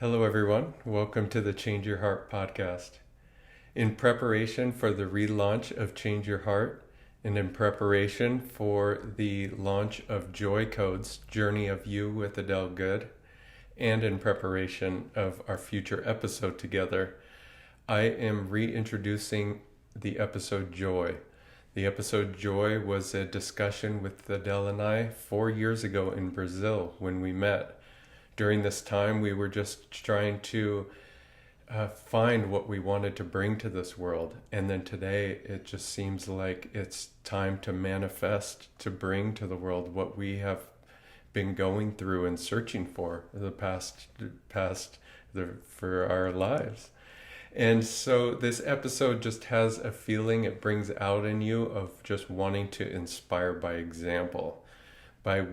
Hello, everyone. Welcome to the Change Your Heart podcast. In preparation for the relaunch of Change Your Heart and in preparation for the launch of Joy Code's Journey of You with Adele Good, and in preparation of our future episode together, I am reintroducing the episode Joy. The episode Joy was a discussion with Adele and I 4 years ago in Brazil when we met. During this time, we were just trying to find what we wanted to bring to this world. And then today, it just seems like it's time to manifest, to bring to the world what we have been going through and searching for for our lives. And so this episode just has a feeling it brings out in you of just wanting to inspire by example, by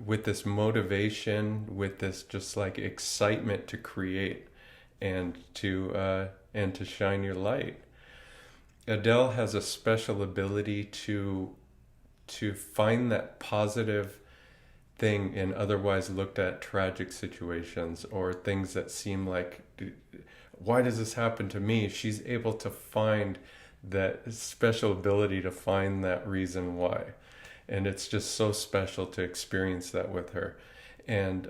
with this motivation, with this just like excitement to create and to shine your light. Adele has a special ability to find that positive thing in otherwise looked at tragic situations or things that seem like, why does this happen to me? She's able to find that special ability to find that reason why. And it's just so special to experience that with her. And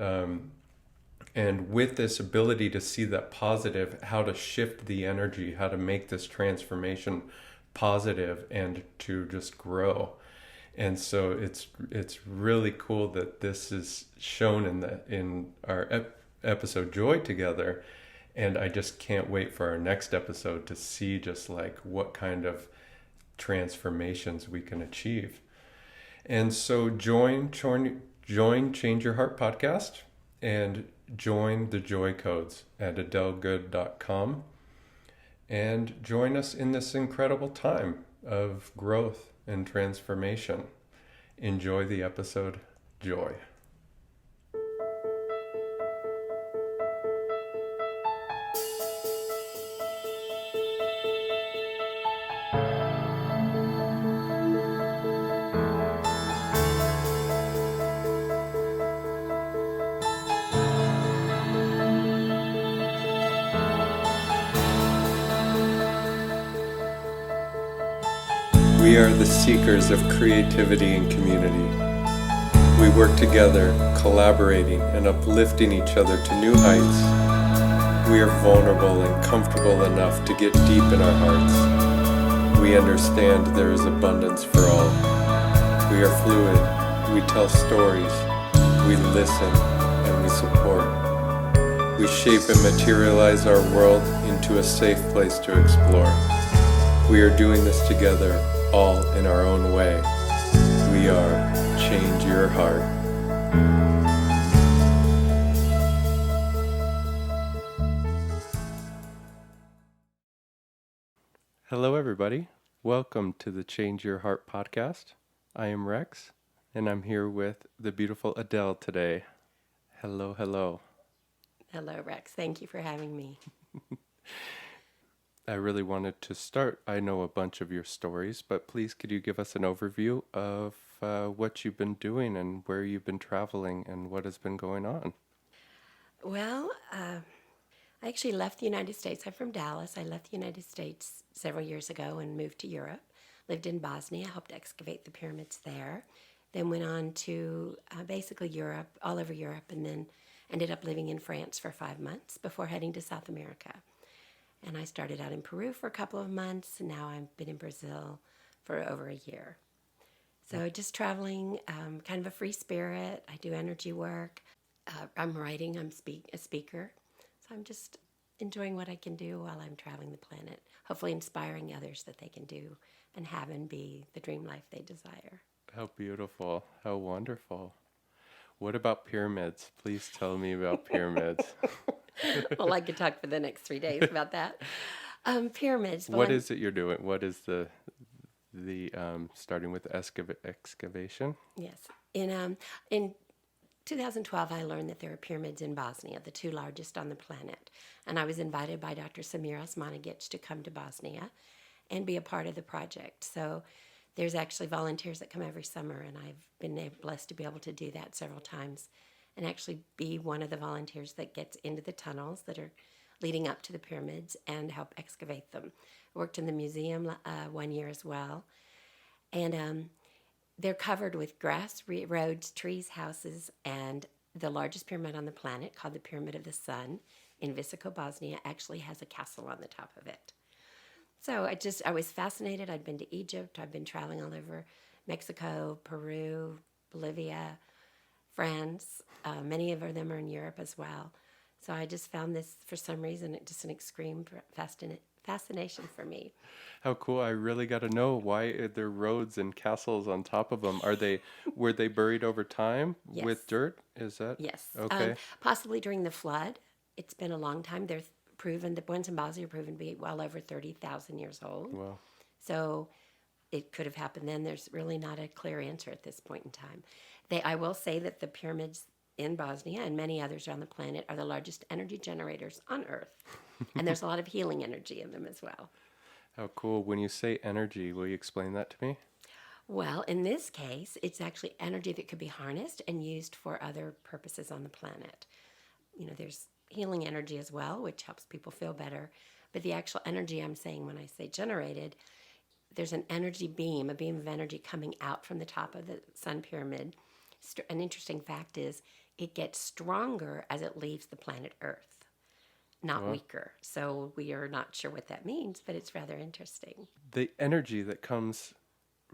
with this ability to see that positive, how to shift the energy, how to make this transformation positive and to just grow. And so it's really cool that this is shown in our episode Joy together. And I just can't wait for our next episode to see just like what kind of transformations we can achieve. And so join Change Your Heart podcast and join the Joy Codes at adelegood.com and join us in this incredible time of growth and transformation. Enjoy the episode Joy. We are the seekers of creativity and community. We work together, collaborating and uplifting each other to new heights. We are vulnerable and comfortable enough to get deep in our hearts. We understand there is abundance for all. We are fluid. We tell stories. We listen and we support. We shape and materialize our world into a safe place to explore. We are doing this together, all in our own way. We are Change Your Heart. Hello, everybody. Welcome to the Change Your Heart podcast. I am Rex, and I'm here with the beautiful Adele today. Hello, hello. Hello, Rex. Thank you for having me. I really wanted to start. I know a bunch of your stories, but please could you give us an overview of what you've been doing and where you've been traveling and what has been going on? Well, I actually left the United States. I'm from Dallas. I left the United States several years ago and moved to Europe. Lived in Bosnia, helped excavate the pyramids there. Then went on to basically Europe, all over Europe, and then ended up living in France for 5 months before heading to South America. And I started out in Peru for a couple of months, and now I've been in Brazil for over a year. So just traveling, kind of a free spirit. I do energy work. I'm writing. I'm a speaker. So I'm just enjoying what I can do while I'm traveling the planet, hopefully inspiring others that they can do and have and be the dream life they desire. How beautiful. How wonderful. What about pyramids? Please tell me about pyramids. Well, I could talk for the next 3 days about that. Pyramids. What is it you're doing? What is the starting with excavation? Yes. In 2012, I learned that there are pyramids in Bosnia, the two largest on the planet. And I was invited by Dr. Samir Osmanagic to come to Bosnia and be a part of the project. So there's actually volunteers that come every summer, and I've been blessed to be able to do that several times and actually be one of the volunteers that gets into the tunnels that are leading up to the pyramids and help excavate them. I worked in the museum 1 year as well. And they're covered with grass, roads, trees, houses, and the largest pyramid on the planet, called the Pyramid of the Sun in Visoko, Bosnia, actually has a castle on the top of it. So I was fascinated. I'd been to Egypt. I've been traveling all over Mexico, Peru, Bolivia, France. Many of them are in Europe as well. So I just found this, for some reason, just an extreme fascination for me. How cool. I really got to know, why are there roads and castles on top of them? Were they buried over time Yes. with dirt? Is that? Yes. Okay. Possibly during the flood. It's been a long time. They're proven, the ones in Bosnia are proven to be well over 30,000 years old. Wow. So it could have happened then. There's really not a clear answer at this point in time. I will say that the pyramids in Bosnia and many others around the planet are the largest energy generators on Earth. And there's a lot of healing energy in them as well. How cool. When you say energy, will you explain that to me? Well, in this case, it's actually energy that could be harnessed and used for other purposes on the planet. There's healing energy as well, which helps people feel better. But the actual energy I'm saying when I say generated, there's an energy beam, a beam of energy coming out from the top of the sun pyramid. An interesting fact is it gets stronger as it leaves the planet Earth, not weaker. So we are not sure what that means, but it's rather interesting. The energy that comes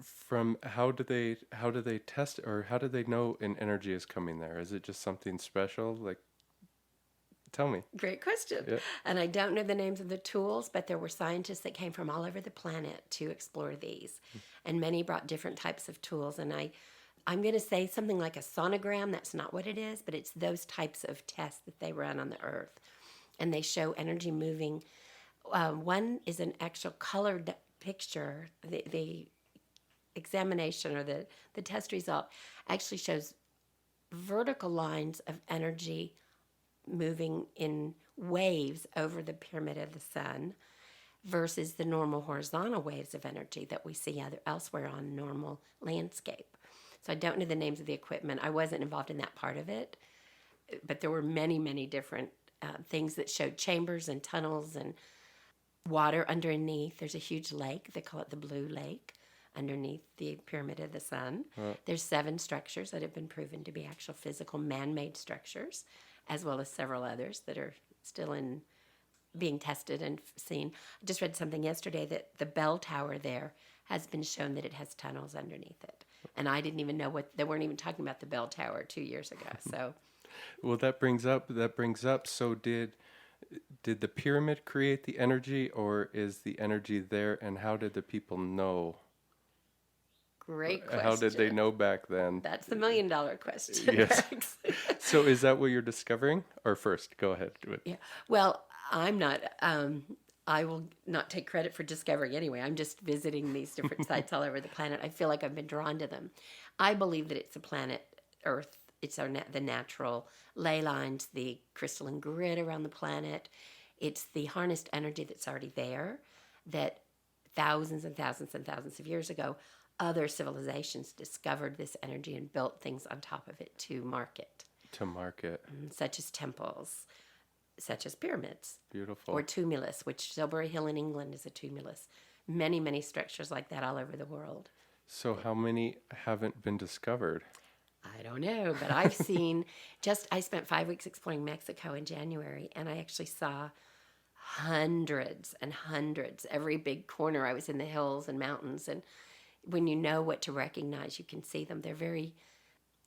from, how do they test, or how do they know an energy is coming there? Is it just something special? Like, tell me. Great question. Yeah. And I don't know the names of the tools, but there were scientists that came from all over the planet to explore these. And many brought different types of tools. And I'm going to say something like a sonogram. That's not what it is, but it's those types of tests that they run on the Earth. And they show energy moving. One is an actual colored picture. The examination, or the test result, actually shows vertical lines of energy moving in waves over the Pyramid of the Sun versus the normal horizontal waves of energy that we see elsewhere on normal landscape. So I don't know the names of the equipment. I wasn't involved in that part of it, but there were many, many different things that showed chambers and tunnels and water underneath. There's a huge lake. They call it the Blue Lake underneath the Pyramid of the Sun. There's 7 structures that have been proven to be actual physical man-made structures, as well as several others that are still being tested and seen. I just read something yesterday that the bell tower there has been shown that it has tunnels underneath it. And I didn't even know they weren't even talking about the bell tower 2 years ago. So, Well, that brings up. So did the pyramid create the energy, or is the energy there? And how did the people know? great question. How did they know back then? That's the $1 million question. Yes. So is that what you're discovering? Or first, go ahead. Yeah. Well, I'm not. I will not take credit for discovering anyway. I'm just visiting these different sites all over the planet. I feel like I've been drawn to them. I believe that it's the planet Earth. It's the natural ley lines, the crystalline grid around the planet. It's the harnessed energy that's already there, that thousands and thousands and thousands of years ago, other civilizations discovered this energy and built things on top of it to market. Such as temples, such as pyramids. Beautiful. Or tumulus, which Silbury Hill in England is a tumulus. Many, many structures like that all over the world. So how many haven't been discovered? I don't know, but I've seen I spent 5 weeks exploring Mexico in January, and I actually saw hundreds and hundreds. Every big corner, I was in the hills and mountains, and when you know what to recognize, you can see them.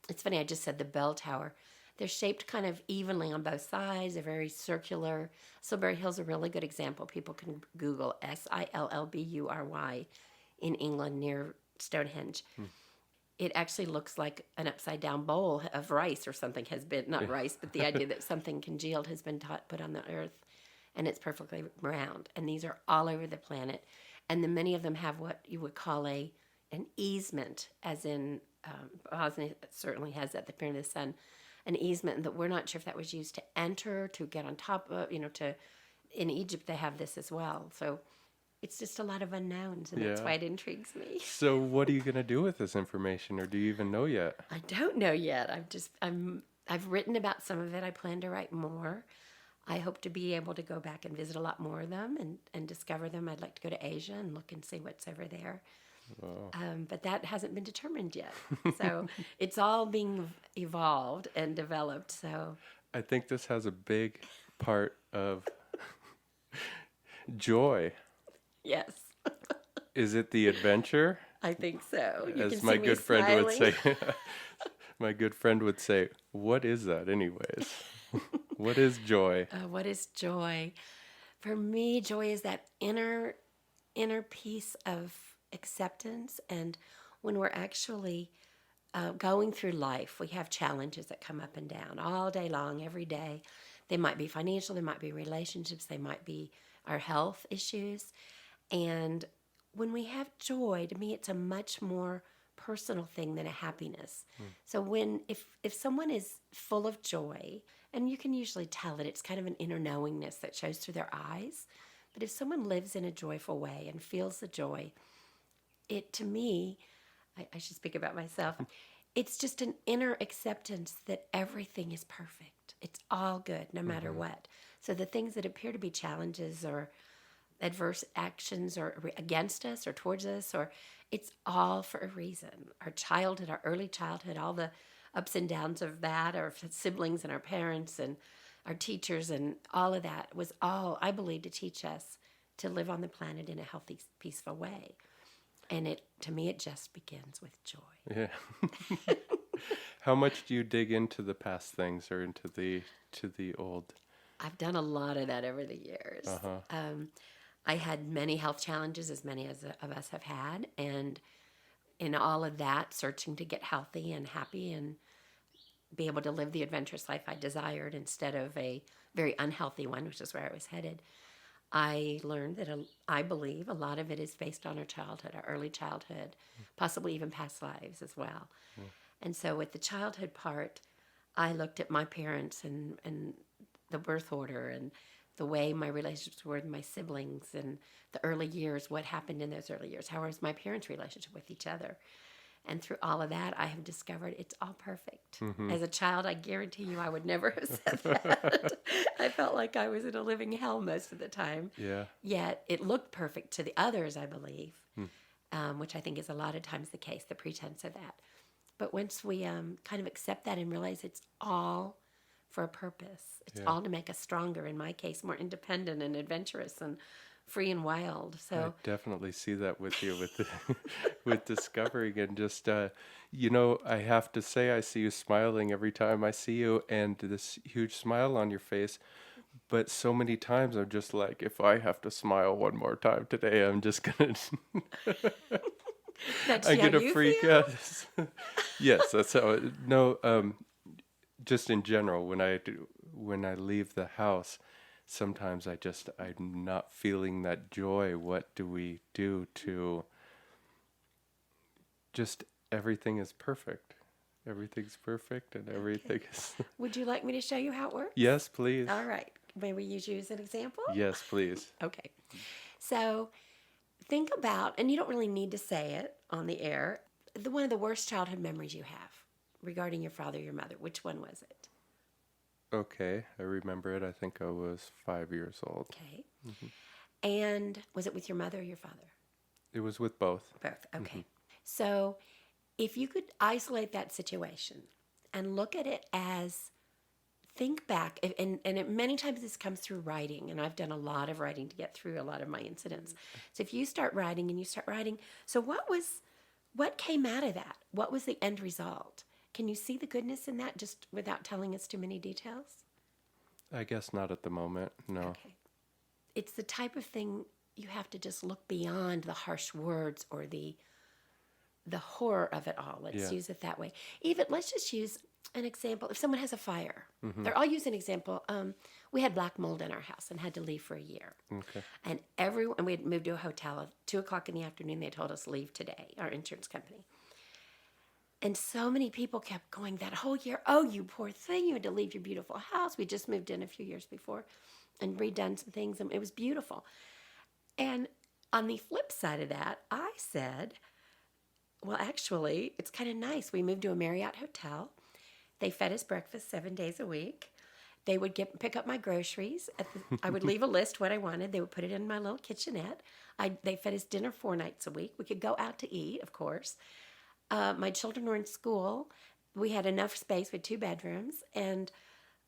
It's funny, I just said the bell tower. They're shaped kind of evenly on both sides. They're very circular. Silbury Hill's a really good example. People can Google Sillbury in England near Stonehenge. It actually looks like an upside-down bowl of rice or something has been, not rice, but the idea that something congealed has been put on the earth, and it's perfectly round. And these are all over the planet. And then many of them have what you would call an easement, as in Bosnia certainly has that, the Pyramid of the Sun, an easement that we're not sure if that was used to enter, to get on top of, in Egypt they have this as well. So it's just a lot of unknowns, and that's why it intrigues me. So what are you going to do with this information, or do you even know yet? I don't know yet. I've written about some of it. I plan to write more. I hope to be able to go back and visit a lot more of them and discover them. I'd like to go to Asia and look and see what's over there. Wow. But that hasn't been determined yet. So it's all being evolved and developed. So I think this has a big part of joy. yes, Is it the adventure? I think so. You can As my see me good friend would smiling. say, my good friend would say, what is that anyways? What is joy? What is joy? For me, joy is that inner peace of acceptance. And when we're actually going through life, we have challenges that come up and down all day long, every day. They might be financial, they might be relationships, they might be our health issues. And when we have joy, to me, it's a much more personal thing than a happiness. So if someone is full of joy, and you can usually tell it, it's kind of an inner knowingness that shows through their eyes. But if someone lives in a joyful way and feels the joy, it to me, I should speak about myself, it's just an inner acceptance that everything is perfect. It's all good no matter what. So the things that appear to be challenges or adverse actions or against us or towards us, or it's all for a reason. Our childhood, our early childhood, all the ups and downs of that, our siblings and our parents and our teachers and all of that was all, I believe, to teach us to live on the planet in a healthy, peaceful way. And it, to me, it just begins with joy. Yeah. How much do you dig into the past things or into the old? I've done a lot of that over the years. I had many health challenges, as many as of us have had, and in all of that, searching to get healthy and happy and be able to live the adventurous life I desired instead of a very unhealthy one, which is where I was headed. I learned that I believe a lot of it is based on our childhood, our early childhood, possibly even past lives as well. And so with the childhood part, I looked at my parents and the birth order and the way my relationships were with my siblings and the early years, what happened in those early years, how was my parents' relationship with each other. And through all of that, I have discovered it's all perfect. As a child, I guarantee you I would never have said that. I felt like I was in a living hell most of the time. Yeah. Yet it looked perfect to the others, I believe, which I think is a lot of times the case, the pretense of that. But once we kind of accept that and realize it's all for a purpose, it's all to make us stronger, in my case, more independent and adventurous and free and wild. I So definitely see that with you with the, with discovering and just I have to say I see you smiling every time I see you and this huge smile on your face. But so many times I'm just like, if I have to smile one more time today, I'm just gonna that's I how get a you freak feel? out. Yes, that's how it, no, just in general when I leave the house, sometimes I'm not feeling that joy. What do we do to just everything is perfect. Everything's perfect and everything is Would you like me to show you how it works? Yes, please. All right. May we use you as an example? Yes, please. Okay. So think about, and you don't really need to say it on the air, one of the worst childhood memories you have regarding your father or your mother. Which one was it? Okay, I remember it. I think I was 5 years old. Okay. And was it with your mother or your father? It was with both. Both. Okay. So if you could isolate that situation and look at it as think back, many times this comes through writing, and I've done a lot of writing to get through a lot of my incidents. So if you start writing and you start writing, so what came out of that? What was the end result? Can you see the goodness in that just without telling us too many details? I guess not at the moment. No. Okay. It's the type of thing you have to just look beyond the harsh words or the horror of it all. Let's use it that way. Even let's just use an example. If someone has a fire, or I'll use an example. We had black mold in our house and had to leave for a year. Okay. And we had moved to a hotel at 2:00 in the afternoon. They told us leave today, our insurance company. And so many people kept going that whole year. Oh, you poor thing. You had to leave your beautiful house. We just moved in a few years before and redone some things. And it was beautiful. And on the flip side of that, I said, well, actually, it's kind of nice. We moved to a Marriott hotel. They fed us breakfast 7 days a week. They would pick up my groceries. I would leave a list what I wanted. They would put it in my little kitchenette. They fed us dinner 4 nights a week. We could go out to eat, of course. My children were in school. We had enough space with 2 bedrooms and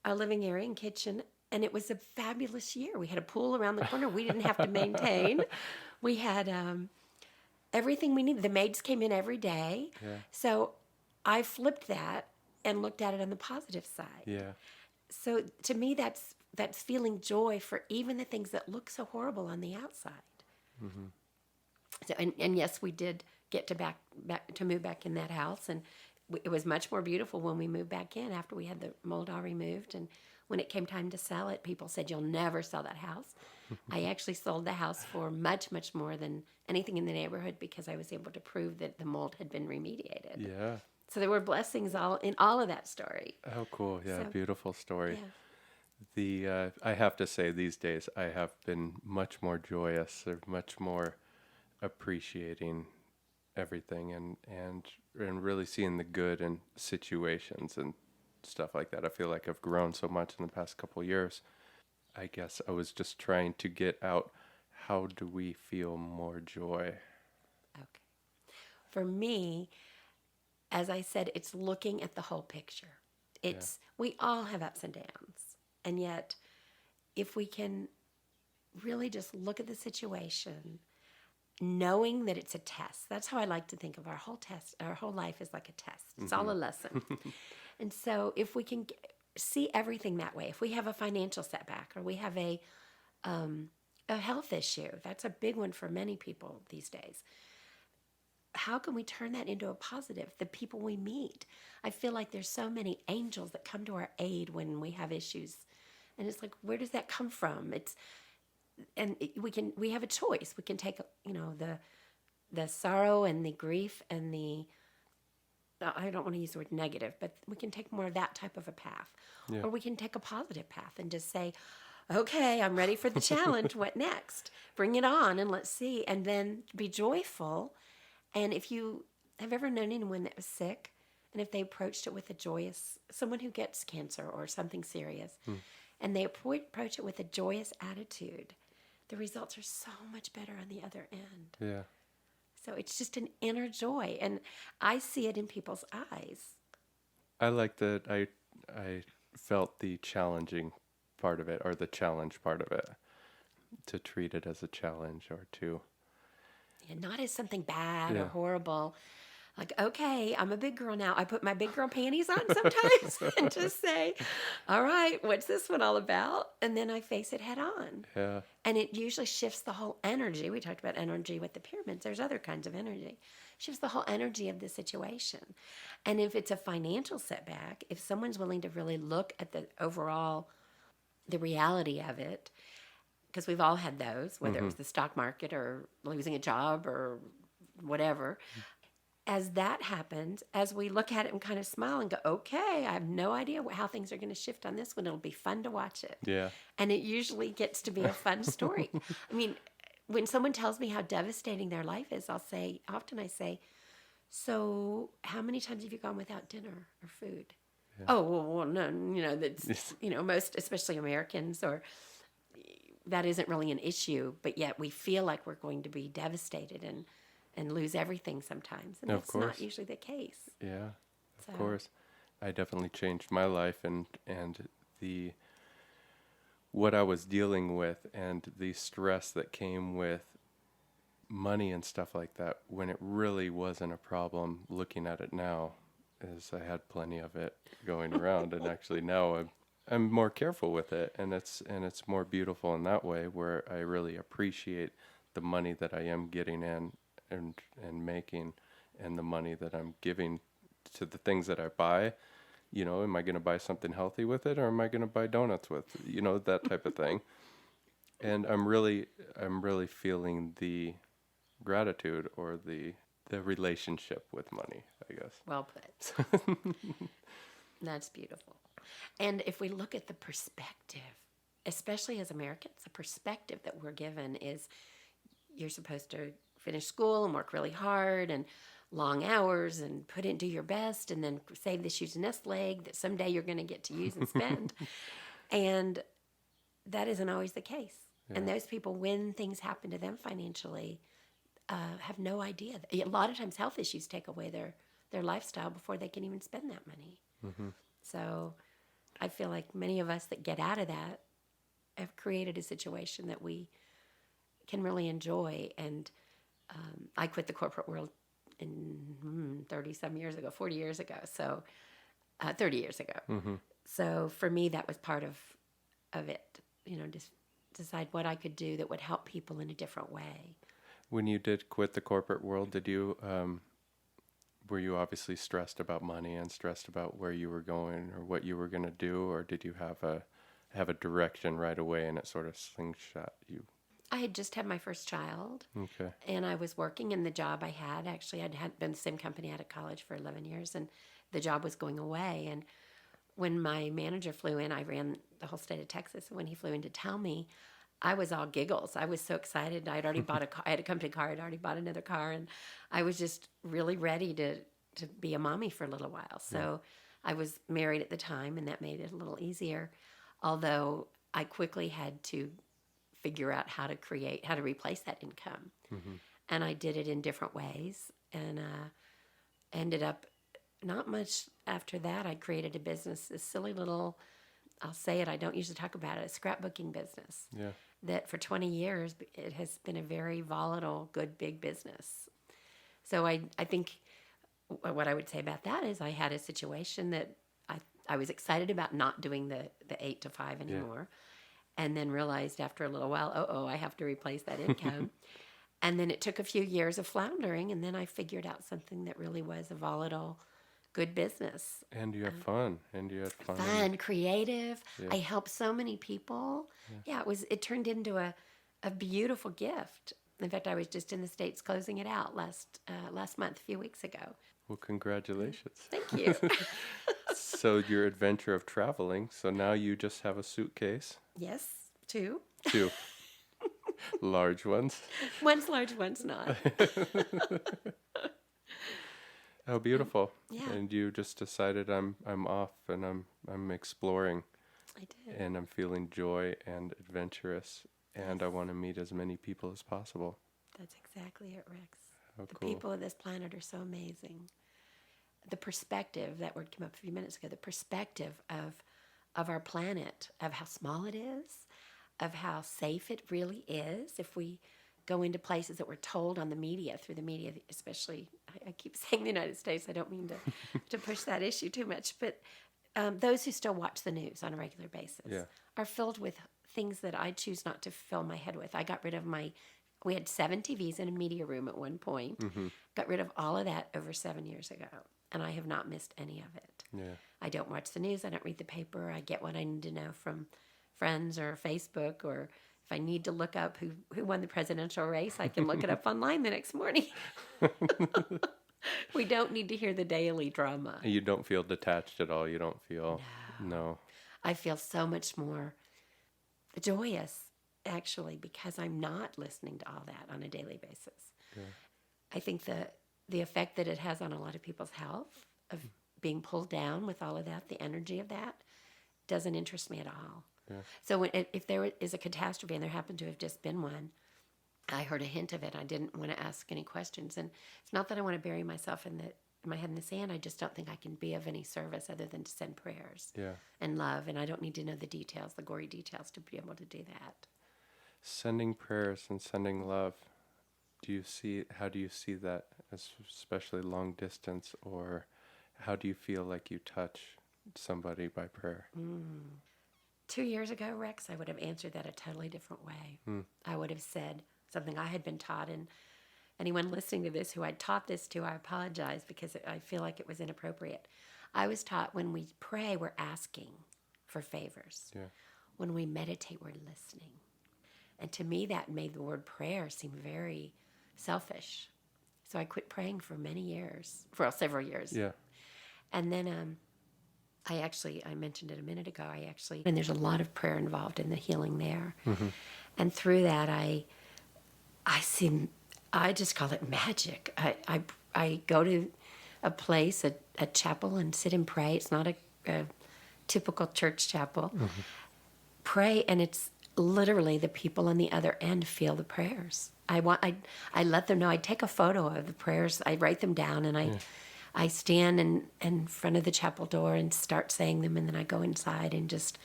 a living area and kitchen. And it was a fabulous year. We had a pool around the corner we didn't have to maintain. We had everything we needed. The maids came in every day. Yeah. So I flipped that and looked at it on the positive side. Yeah. So to me, that's feeling joy for even the things that look so horrible on the outside. Mm-hmm. So and yes, we did get to move back in that house, and it was much more beautiful when we moved back in after we had the mold all removed. And when it came time to sell it, people said, "You'll never sell that house." I actually sold the house for much, much more than anything in the neighborhood because I was able to prove that the mold had been remediated. Yeah. So there were blessings in all of that story. Oh, cool. Yeah, So, beautiful story. Yeah. I have to say these days I have been much more joyous or much more appreciating everything and really seeing the good in situations and stuff like that. I feel like I've grown so much in the past couple of years. I guess I was just trying to get out, how do we feel more joy? Okay. For me, as I said, it's looking at the whole picture. We all have ups and downs. And yet, if we can really just look at the situation, knowing that it's a test. That's how I like to think of our whole test. Our whole life is like a test. It's all a lesson. And so if we can see everything that way, if we have a financial setback or we have a health issue, that's a big one for many people these days. How can we turn that into a positive? The people we meet. I feel like there's so many angels that come to our aid when we have issues. And it's like, where does that come from? We have a choice. We can take, the sorrow and the grief and I don't want to use the word negative, but we can take more of that type of a path. Yeah. Or we can take a positive path and just say, okay, I'm ready for the challenge. What next? Bring it on and let's see. And then be joyful. And if you have ever known anyone that was sick, and if they approached it with someone who gets cancer or something serious, and they approach it with a joyous attitude, the results are so much better on the other end. Yeah. So it's just an inner joy, and I see it in people's eyes. I like that I felt the challenging part of it, or the challenge part of it, to treat it as a challenge or to... And not as something bad Yeah. or horrible. Like, okay, I'm a big girl now. I put my big girl panties on sometimes and just say, all right, what's this one all about? And then I face it head on. Yeah. And it usually shifts the whole energy. We talked about energy with the pyramids. There's other kinds of energy. Shifts the whole energy of the situation. And if it's a financial setback, if someone's willing to really look at the overall, the reality of it, because we've all had those, whether it was the stock market or losing a job or whatever. As that happens, as we look at it and kind of smile and go, okay, I have no idea how things are going to shift on this one. It'll be fun to watch it. Yeah. And it usually gets to be a fun story. I mean, when someone tells me how devastating their life is, often I say, so how many times have you gone without dinner or food? Yeah. Oh, well, no, that's, most, especially Americans, or that isn't really an issue, but yet we feel like we're going to be devastated and lose everything sometimes. And that's not usually the case. Yeah, of course. I definitely changed my life and what I was dealing with and the stress that came with money and stuff like that, when it really wasn't a problem. Looking at it now, as I had plenty of it going around, and actually now I'm more careful with it, and it's more beautiful in that way, where I really appreciate the money that I am getting in and making, and the money that I'm giving to the things that I buy. Am I going to buy something healthy with it, or am I going to buy donuts with, that type of thing? And I'm really feeling the gratitude, or the relationship with money, I guess. Well put. That's beautiful. And if we look at the perspective, especially as Americans, the perspective that we're given is you're supposed to finish school and work really hard and long hours and do your best and then save this huge nest egg that someday you're going to get to use and spend. And that isn't always the case. Yeah. And those people, when things happen to them financially, have no idea. A lot of times health issues take away their lifestyle before they can even spend that money. Mm-hmm. So I feel like many of us that get out of that have created a situation that we can really enjoy. And I quit the corporate world in 30-some years ago, 40 years ago, so 30 years ago. Mm-hmm. So for me, that was part of it, just decide what I could do that would help people in a different way. When you did quit the corporate world, did you were you obviously stressed about money and stressed about where you were going or what you were going to do, or did you have a direction right away and it sort of slingshot you? I had just had my first child. Okay. And I was working in the job I had. Actually, I'd had been the same company out of college for 11 years, and the job was going away. And when my manager flew in, I ran the whole state of Texas. And when he flew in to tell me, I was all giggles. I was so excited. I'd already bought a car. I had a company car. I'd already bought another car. And I was just really ready to be a mommy for a little while. So I was married at the time, and that made it a little easier. Although I quickly had to figure out how to replace that income. Mm-hmm. And I did it in different ways. And ended up, not much after that, I created a business, a silly little, I'll say it, I don't usually talk about it, a scrapbooking business. Yeah. That for 20 years, it has been a very volatile, good, big business. So I think what I would say about that is I had a situation that I was excited about not doing the 8 to 5 anymore. Yeah. And then realized after a little while, I have to replace that income. And then it took a few years of floundering, and then I figured out something that really was a volatile, good business. And you had fun. And you had fun. Fun, creative. Yeah. I helped so many people. Yeah, it turned into a beautiful gift. In fact, I was just in the States closing it out last month, a few weeks ago. Well, congratulations. Thank you. So your adventure of traveling, so now you just have a suitcase? Yes, 2. 2. Large ones? One's large, one's not. How beautiful. Yeah. And you just decided I'm off and I'm exploring. I did. And I'm feeling joy and adventurous, and I want to meet as many people as possible. That's exactly it, Rex. How the cool. people of this planet are so amazing. The perspective, that word came up a few minutes ago, the perspective of our planet, of how small it is, of how safe it really is if we go into places that we're told on the media, through the media, especially, I keep saying the United States, I don't mean to push that issue too much, but those who still watch the news on a regular basis are filled with things that I choose not to fill my head with. I got rid of we had 7 TVs in a media room at one point, got rid of all of that over 7 years ago, and I have not missed any of it. Yeah. I don't watch the news, I don't read the paper, I get what I need to know from friends or Facebook, or if I need to look up who won the presidential race, I can look it up online the next morning. We don't need to hear the daily drama. You don't feel detached at all. You don't feel... No. I feel so much more joyous, actually, because I'm not listening to all that on a daily basis. Yeah. I think the effect that it has on a lot of people's health, of being pulled down with all of that, the energy of that, doesn't interest me at all. Yeah. So if there is a catastrophe, and there happened to have just been one, I heard a hint of it. I didn't want to ask any questions. And it's not that I want to bury myself in my head in the sand. I just don't think I can be of any service other than to send prayers and love. And I don't need to know the details, the gory details, to be able to do that. Sending prayers and sending love. How do you see that, especially long distance, or how do you feel like you touch somebody by prayer? 2 years ago, Rex, I would have answered that a totally different way. I would have said something I had been taught, and anyone listening to this who I'd taught this to, I apologize because I feel like it was inappropriate. I was taught when we pray, we're asking for favors. Yeah. When we meditate, we're listening. And to me, that made the word prayer seem very selfish. So I quit praying for several years. Yeah. And then I mentioned it a minute ago, and there's a lot of prayer involved in the healing there. Mm-hmm. And through that, I just call it magic. I go to a place, a chapel, and sit and pray. It's not a typical church chapel. Pray, and it's literally the people on the other end feel the prayers. I let them know. I take a photo of the prayers. I write them down, and I stand in front of the chapel door and start saying them, and then I go inside and just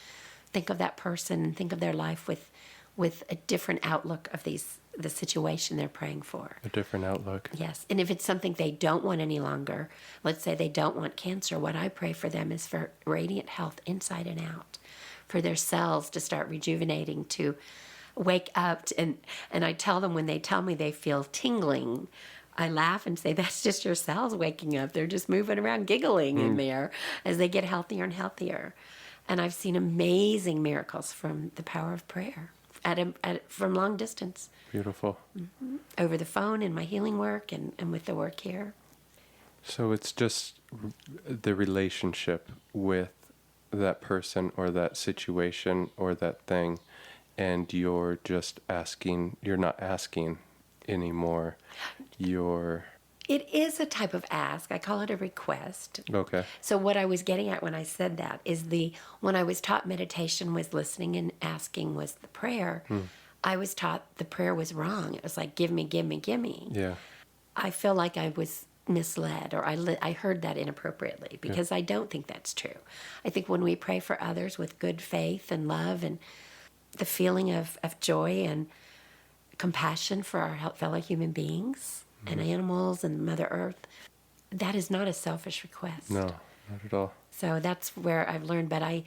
think of that person and think of their life with a different outlook of the situation they're praying for. A different outlook. Yes. And if it's something they don't want any longer, let's say they don't want cancer, what I pray for them is for radiant health inside and out, for their cells to start rejuvenating, to wake up. And I tell them, when they tell me they feel tingling, I laugh and say, that's just your cells waking up. They're just moving around, giggling in there as they get healthier and healthier. And I've seen amazing miracles from the power of prayer from long distance. Beautiful. Over the phone in my healing work and with the work here. So it's just the relationship with that person or that situation or that thing, and you're just asking, you're not asking anymore. It is a type of ask. I call it a request. Okay. So what I was getting at when I said that is when I was taught meditation was listening and asking was the prayer, I was taught the prayer was wrong. It was like, give me, give me, give me. Yeah. I feel like I was misled, or I heard that inappropriately, because I don't think that's true. I think when we pray for others with good faith and love and the feeling of joy and compassion for our fellow human beings and animals and Mother Earth, that is not a selfish request. No, not at all. So that's where I've learned. But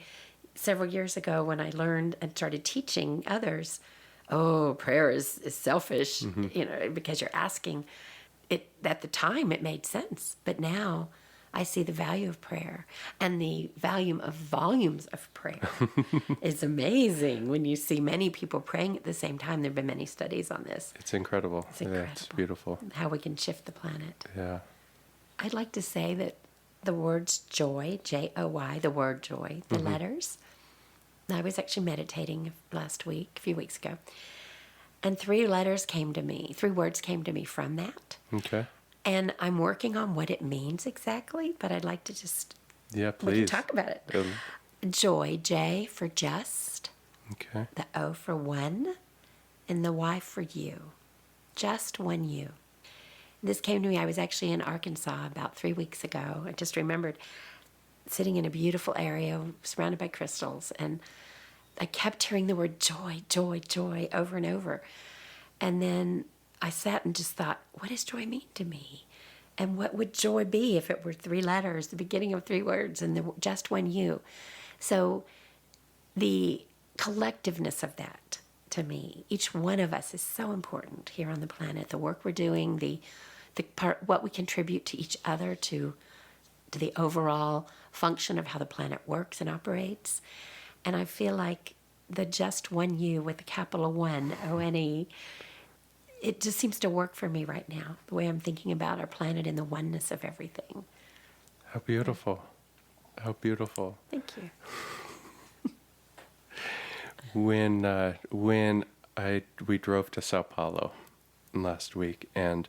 several years ago, when I learned and started teaching others, prayer is selfish, because you're asking. At the time, it made sense. But now I see the value of prayer, and the volumes of prayer is amazing. When you see many people praying at the same time, there have been many studies on this. It's incredible. It's incredible. Yeah, it's beautiful. How we can shift the planet. Yeah. I'd like to say that the words joy, Joy, the word joy, the letters. I was actually meditating a few weeks ago, and 3 words came to me from that. Okay. And I'm working on what it means exactly, but I'd like to just... Yeah, please. We can talk about it. Joy, J for just. Okay. The O for one. And the Y for you. Just one you. This came to me, I was actually in Arkansas about 3 weeks ago. I just remembered sitting in a beautiful area surrounded by crystals, and I kept hearing the word joy, joy, joy over and over. And then I sat and just thought, what does joy mean to me? And what would joy be if it were 3 letters, the beginning of 3 words, and just one you? So the collectiveness of that, to me, each one of us is so important here on the planet. The work we're doing, the part, what we contribute to each other, to the overall function of how the planet works and operates. And I feel like the just one you with the capital one, O-N-E, it just seems to work for me right now, the way I'm thinking about our planet and the oneness of everything. How beautiful. How beautiful. Thank you. When we drove to Sao Paulo last week, and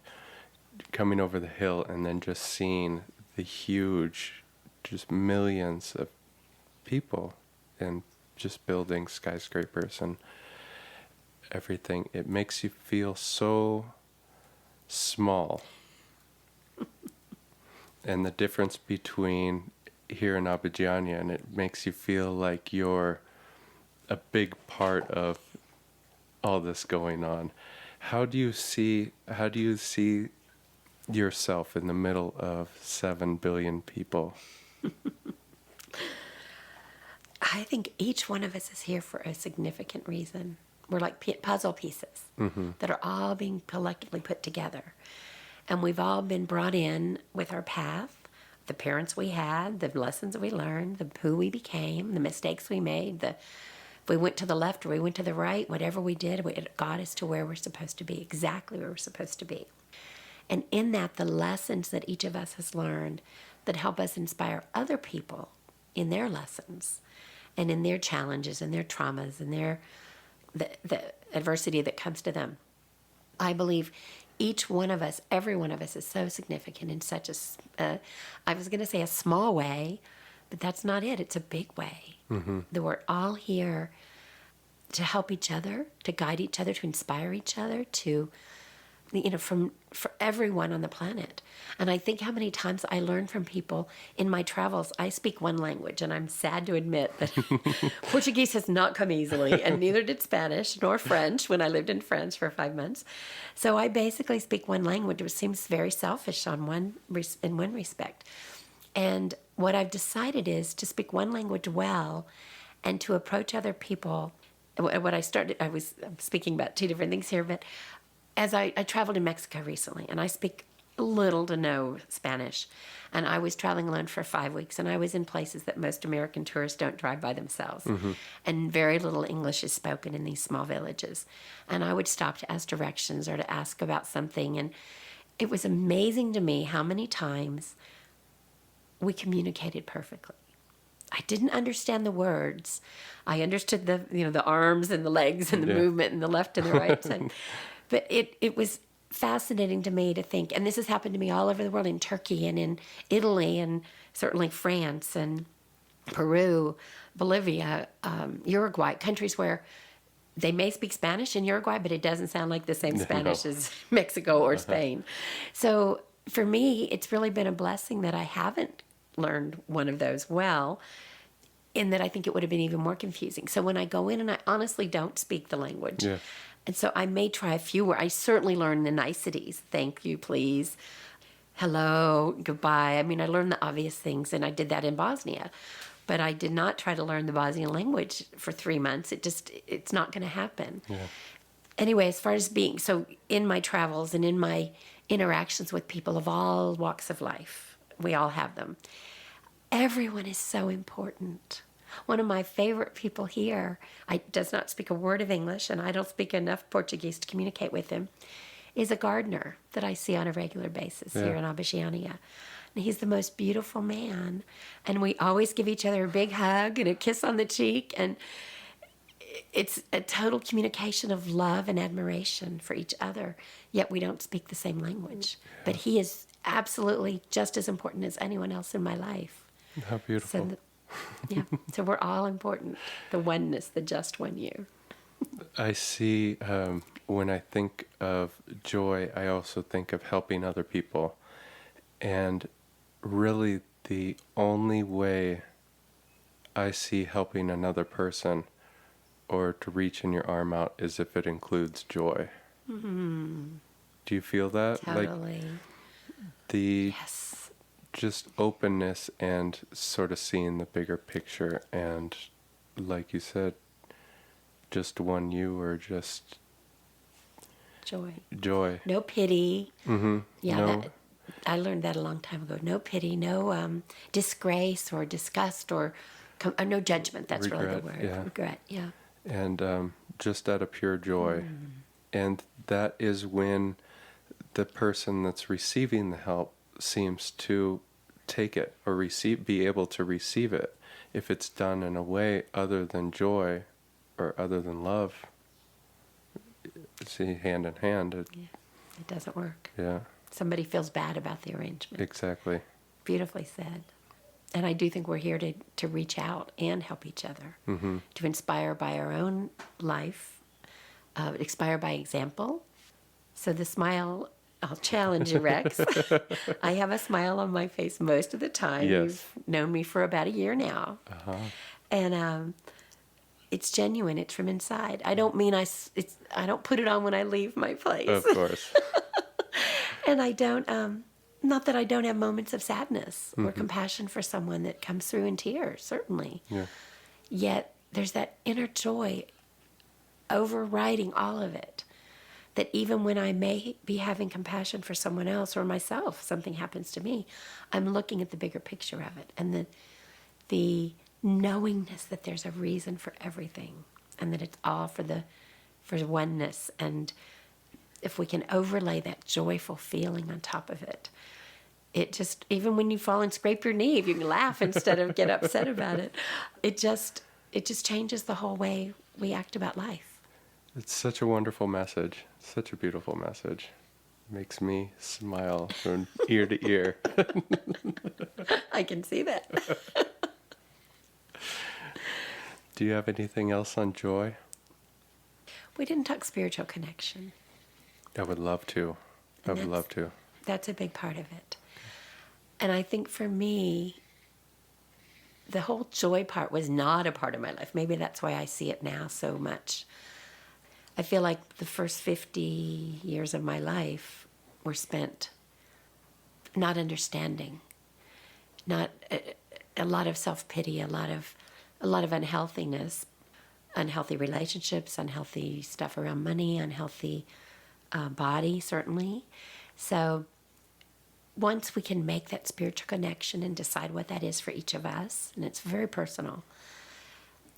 coming over the hill and then just seeing the huge, just millions of people and just building skyscrapers and everything, it makes you feel so small. And the difference between here in Abidjan, and it makes you feel like you're a big part of all this going on. How do you see yourself in the middle of 7 billion people? I think each one of us is here for a significant reason. We're like puzzle pieces that are all being collectively put together. And we've all been brought in with our path, the parents we had, the lessons we learned, who we became, the mistakes we made, if we went to the left or we went to the right, whatever we did, it got us to where we're supposed to be, exactly where we're supposed to be. And in that, the lessons that each of us has learned that help us inspire other people in their lessons and in their challenges and their traumas and the adversity that comes to them. I believe each one of us, every one of us is so significant in such I was going to say a small way, but that's not it. It's a big way. That we're all here to help each other, to guide each other, to inspire each other, to, for everyone on the planet. And I think how many times I learn from people in my travels. I speak one language, and I'm sad to admit that Portuguese has not come easily, and neither did Spanish nor French when I lived in France for 5 months. So I basically speak one language, which seems very selfish in one respect. And what I've decided is to speak one language well and to approach other people. What I started, I'm speaking about two different things here, but as I traveled in Mexico recently, and I speak little to no Spanish, and I was traveling alone for 5 weeks, and I was in places that most American tourists don't drive by themselves, and very little English is spoken in these small villages. And I would stop to ask directions or to ask about something, and it was amazing to me how many times we communicated perfectly. I didn't understand the words. I understood the arms and the legs and the movement and the left and the right side. But it was fascinating to me to think, and this has happened to me all over the world, in Turkey and in Italy and certainly France and Peru, Bolivia, Uruguay, countries where they may speak Spanish in Uruguay, but it doesn't sound like the same Spanish as Mexico or Spain. So for me, it's really been a blessing that I haven't learned one of those well, in that I think it would have been even more confusing. So when I go in, and I honestly don't speak the language, and so I may try a few where I certainly learn the niceties. Thank you, please. Hello, goodbye. I mean, I learned the obvious things, and I did that in Bosnia. But I did not try to learn the Bosnian language for 3 months. It's not going to happen. Anyway, as far as so in my travels and in my interactions with people of all walks of life, we all have them. Everyone is so important. One of my favorite people here, does not speak a word of English, and I don't speak enough Portuguese to communicate with him, is a gardener that I see on a regular basis here in Abadiânia. And he's the most beautiful man. And we always give each other a big hug and a kiss on the cheek. And it's a total communication of love and admiration for each other, yet we don't speak the same language. But he is absolutely just as important as anyone else in my life. How beautiful. So we're all important. The oneness, the just one you. I see, when I think of joy, I also think of helping other people. And really the only way I see helping another person or to reaching your arm out is if it includes joy. Do you feel that? Totally. Yes. Just openness and sort of seeing the bigger picture, and like you said, just one you, or just joy. No pity. I learned that a long time ago. No pity, no disgrace or disgust or no judgment. That's regret, really the word. Regret, And just out of pure joy. And that is when the person that's receiving the help seems to take it or be able to receive it. If it's done in a way other than joy or other than love, see, hand in hand. It doesn't work. Somebody feels bad about the arrangement. Exactly. Beautifully said. And I do think we're here to reach out and help each other, to inspire by our own life, inspire by example. So the smile, I'll challenge you, Rex. I have a smile on my face most of the time. You've known me for about a year now. And it's genuine. It's from inside. I don't mean I don't put it on when I leave my place. Of course. And I don't, not that I don't have moments of sadness or compassion for someone that comes through in tears, certainly. Yet there's that inner joy overriding all of it, that even when I may be having compassion for someone else or myself, something happens to me, I'm looking at the bigger picture of it, and the knowingness that there's a reason for everything, and that it's all for oneness. And if we can overlay that joyful feeling on top of it, it just, even when you fall and scrape your knee, if you can laugh instead of get upset about it, it just changes the whole way we act about life. It's such a wonderful message. Such a beautiful message. Makes me smile from ear to ear. I can see that. Do you have anything else on joy? We didn't talk spiritual connection. I would love to. I And would love to. that's a big part of it. And I think for me, the whole joy part was not a part of my life. Maybe that's why I see it now so much. I feel like the first 50 years of my life were spent not understanding, not a lot of self-pity, a lot of unhealthiness, unhealthy relationships, unhealthy stuff around money, unhealthy body, certainly. So once we can make that spiritual connection and decide what that is for each of us, and it's very personal,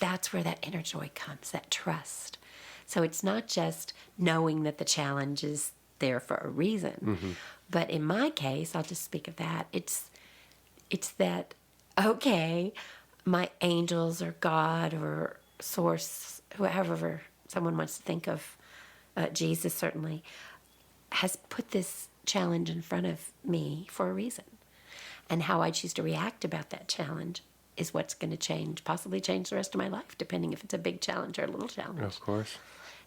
that's where that inner joy comes, that trust. So it's not just knowing that the challenge is there for a reason, but in my case, I'll just speak of that. It's that, okay, my angels or God or source, however someone wants to think of, Jesus certainly, has put this challenge in front of me for a reason. And how I choose to react about that challenge is what's going to possibly change the rest of my life, depending if it's a big challenge or a little challenge. Of course.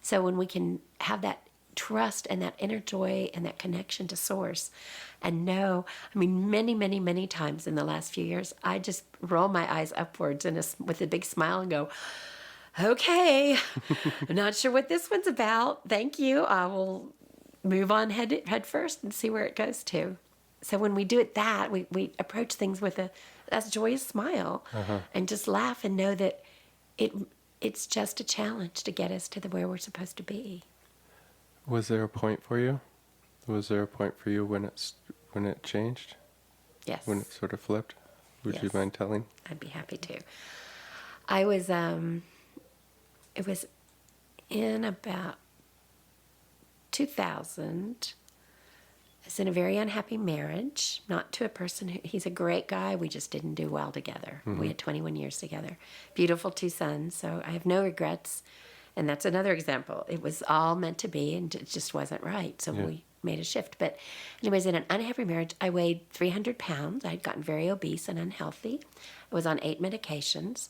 So when we can have that trust and that inner joy and that connection to source and know, I mean, many, many, many times in the last few years, I just roll my eyes upwards with a big smile and go, okay, I'm not sure what this one's about. Thank you. I will move on head first and see where it goes to. So when we do it we approach things with a joyous smile and just laugh and know that it's just a challenge to get us to where we're supposed to be. Was there a point for you? Was there a point for you when it changed? Yes. When it sort of flipped? Would you Yes. mind telling? I'd be happy to. I was, it was in about 2000. I was in a very unhappy marriage, not to a person he's a great guy. We just didn't do well together. We had 21 years together. Beautiful 2 sons, so I have no regrets. And that's another example. It was all meant to be, and it just wasn't right. So we made a shift. But anyways, in an unhappy marriage, I weighed 300 pounds. I had gotten very obese and unhealthy. I was on 8 medications.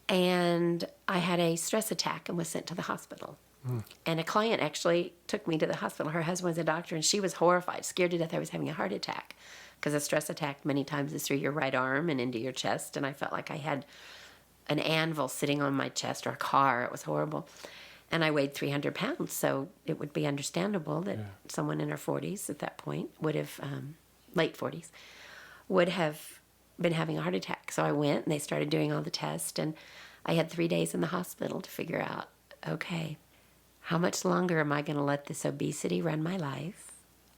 And I had a stress attack and was sent to the hospital. And a client actually took me to the hospital. Her husband was a doctor, and she was horrified, scared to death I was having a heart attack. Because a stress attack many times is through your right arm and into your chest. And I felt like I had an anvil sitting on my chest, or a car. It was horrible. And I weighed 300 pounds, so it would be understandable that someone in her 40s at that point would have, late 40s, would have been having a heart attack. So I went, and they started doing all the tests, and I had 3 days in the hospital to figure out, okay, how much longer am I going to let this obesity run my life?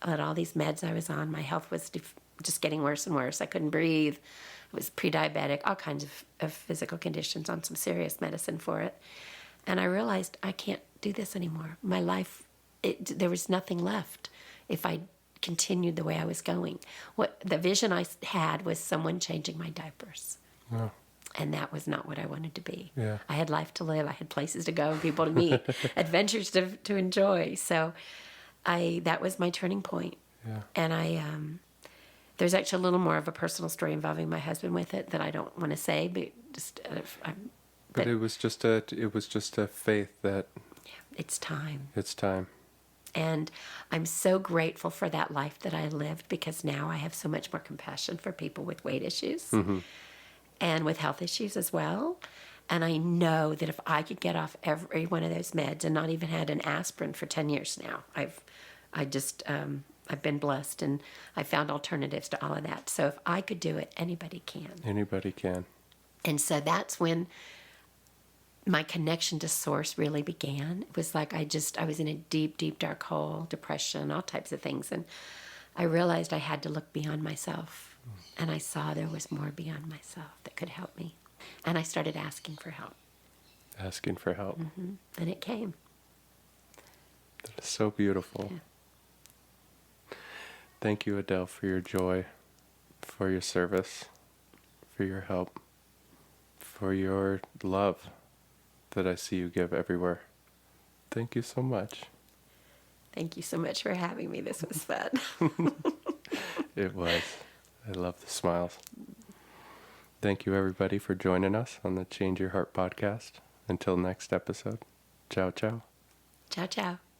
Let all these meds I was on, my health was just getting worse and worse. I couldn't breathe. I was pre-diabetic, all kinds of physical conditions, on some serious medicine for it. And I realized I can't do this anymore. My life, there was nothing left if I continued the way I was going. The vision I had was someone changing my diapers. Oh. And that was not what I wanted to be. Yeah. I had life to live. I had places to go, people to meet, adventures to enjoy. So that was my turning point. Yeah. And there's actually a little more of a personal story involving my husband with it that I don't want to say, but just But it was just a faith that it's time. it's time. And I'm so grateful for that life that I lived, because now I have so much more compassion for people with weight issues and with health issues as well. And I know that if I could get off every one of those meds and not even had an aspirin for 10 years now, I've been blessed, and I found alternatives to all of that. So if I could do it, anybody can. Anybody can. And so that's when my connection to source really began. It was like I was in a deep, deep, dark hole, depression, all types of things. And I realized I had to look beyond myself. And I saw there was more beyond myself that could help me. And I started asking for help. Asking for help. And it came. That is so beautiful. Yeah. Thank you, Adele, for your joy, for your service, for your help, for your love that I see you give everywhere. Thank you so much. Thank you so much for having me. This was fun. It was. I love the smiles. Thank you, everybody, for joining us on the Change Your Heart podcast. Until next episode, ciao, ciao. Ciao, ciao.